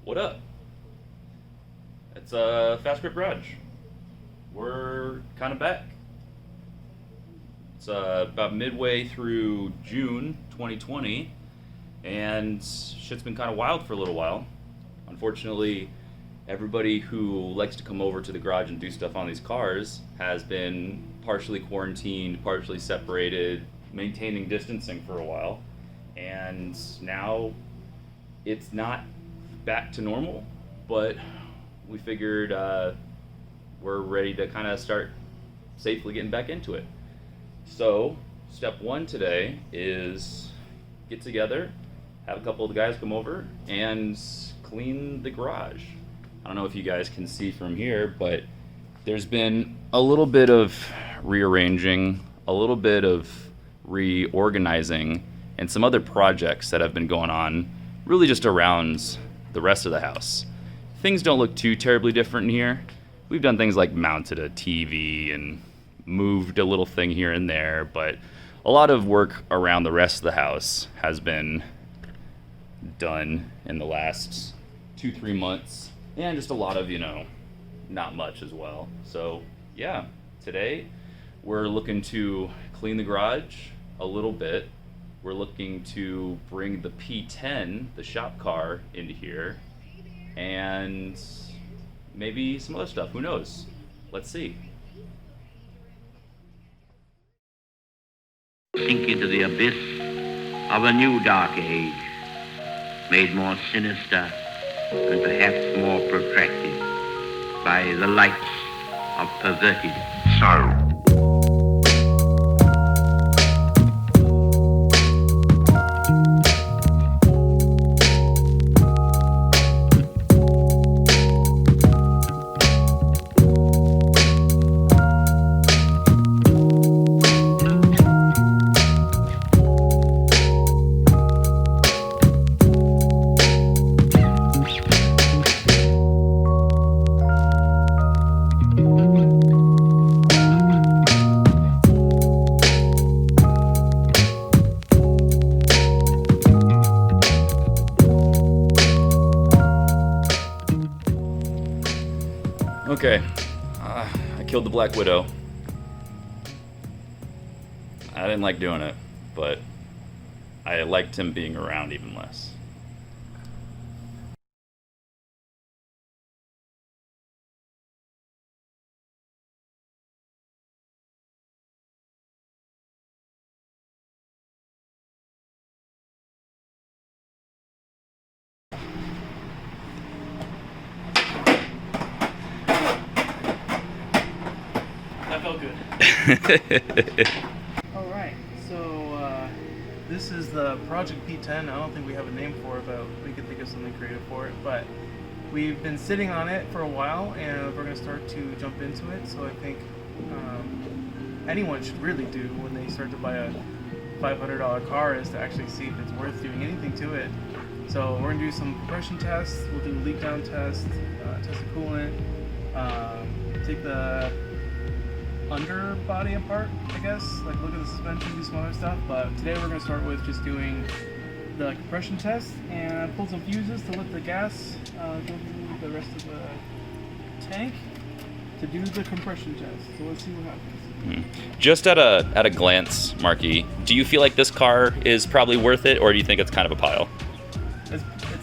What up? It's a Fast Grip Garage. We're kind of back. It's about midway through June 2020, and shit's been kind of wild for a little while. Unfortunately, everybody who likes to come over to the garage and do stuff on these cars has been partially quarantined, partially separated, maintaining distancing for a while, and now it's not back to normal, but we figured we're ready to kind of start safely getting back into it. So step one today is get together, have a couple of the guys come over and clean the garage. I don't know if you guys can see from here, but there's been a little bit of rearranging, a little bit of reorganizing, and some other projects that have been going on really just around the rest of the house. Things don't look too terribly different in here. We've done things like mounted a TV and moved a little thing here and there, but a lot of work around the rest of the house has been done in the last 2-3 months, and just a lot of, not much as well. So yeah, today we're looking to clean the garage a little bit. We're looking to bring the P10, the shop car, into here, and maybe some other stuff. Who knows? Let's see. Sink into the abyss of a new dark age, made more sinister and perhaps more protracted by the lights of perverted sorrow. Okay, I killed the Black Widow. I didn't like doing it, but I liked him being around even less. That felt good. All right, so this is the Project P10. I don't think we have a name for it, but we could think of something creative for it. But we've been sitting on it for a while, and we're going to start to jump into it. So I think anyone should really do when they start to buy a $500 car is to actually see if it's worth doing anything to it. So we're going to do some compression tests. We'll do a leak down test, test the coolant, take the underbody apart, I guess, like look at the suspension, do some other stuff, but today we're going to start with just doing the compression test and pull some fuses to let the gas go through the rest of the tank to do the compression test. So let's see what happens. Just at a glance, Marky, do you feel like this car is probably worth it, or do you think it's kind of a pile?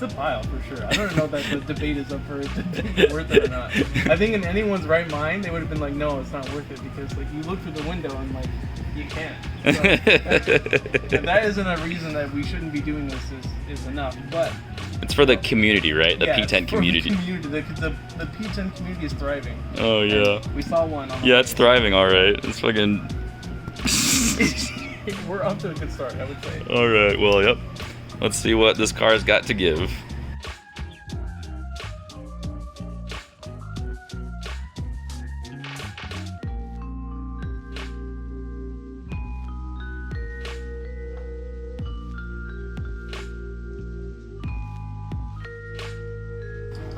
It's a pile for sure. I don't know that the debate is up for it to be worth it or not. I think in anyone's right mind, they would have been like, no, it's not worth it, because like you look through the window and like you can't. So, if that isn't a reason that we shouldn't be doing this is enough. But it's for the community, right? The yeah, P10 community. The P10 community is thriving. Oh yeah. And we saw one. On Yeah, it's thriving. All right. It's fucking. We're off to a good start, I would say. All right. Well, yep. Let's see what this car's got to give.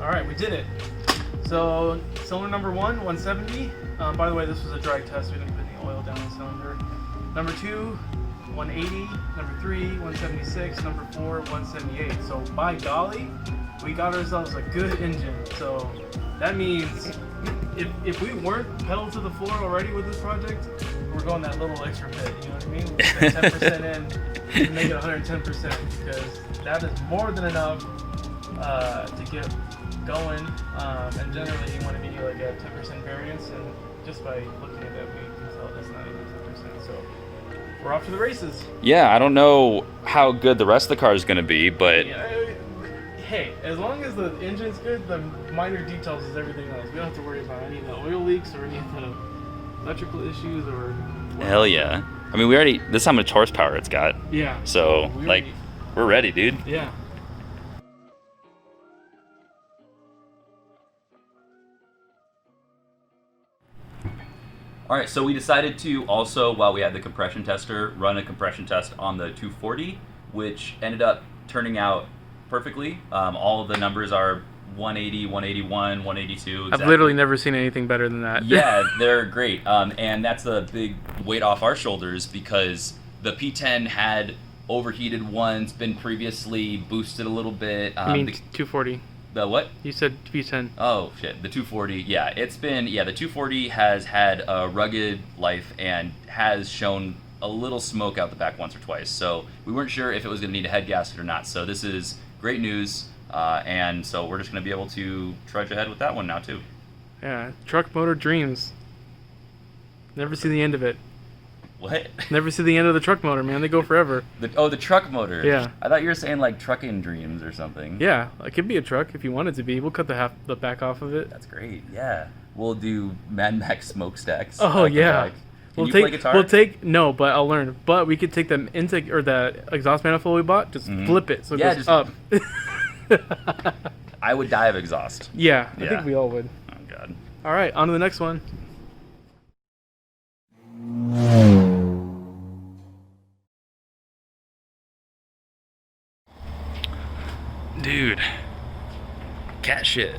All right, we did it. So cylinder number 1, 170. By the way, this was a drag test. We didn't put any oil down the cylinder. Number 2, 180, number 3, 176, number 4, 178. So by golly, we got ourselves a good engine. So that means if we weren't pedal to the floor already with this project, we're going that little extra bit. You know what I mean? We're 10% in to make it 110% because that is more than enough to get going. And generally, you want to be like a 10% variance, and just by looking at it, we can tell it's not even 10%. So we're off to the races. Yeah, I don't know how good the rest of the car is going to be, but hey, as long as the engine's good, the minor details is everything else. We don't have to worry about any of the oil leaks or any of the electrical issues or whatever. Hell yeah. I mean, this is how much horsepower it's got. Yeah. So, we're ready, dude. Yeah. All right, so we decided to also, while we had the compression tester, run a compression test on the 240, which ended up turning out perfectly. All of the numbers are 180, 181, 182. Exactly. I've literally never seen anything better than that. Yeah, they're great. And that's a big weight off our shoulders because the P10 had overheated once, been previously boosted a little bit. I mean, 240. The what? You said P10. Oh shit, the 240. Yeah, the 240 has had a rugged life and has shown a little smoke out the back once or twice. So we weren't sure if it was going to need a head gasket or not. So this is great news, and so we're just going to be able to trudge ahead with that one now too. Yeah, truck motor dreams. Never see the end of it. What? Never see the end of the truck motor, man. They go forever. The truck motor. Yeah. I thought you were saying like trucking dreams or something. Yeah, it could be a truck if you want it to be. We'll cut the back off of it. That's great. Yeah. We'll do Mad Max smokestacks. Oh yeah. Can you play guitar? No, but I'll learn. But we could take the intake or the exhaust manifold we bought, just flip it so it goes up. I would die of exhaust. Yeah, I think we all would. Oh god. All right, on to the next one. Dude. Cat shit.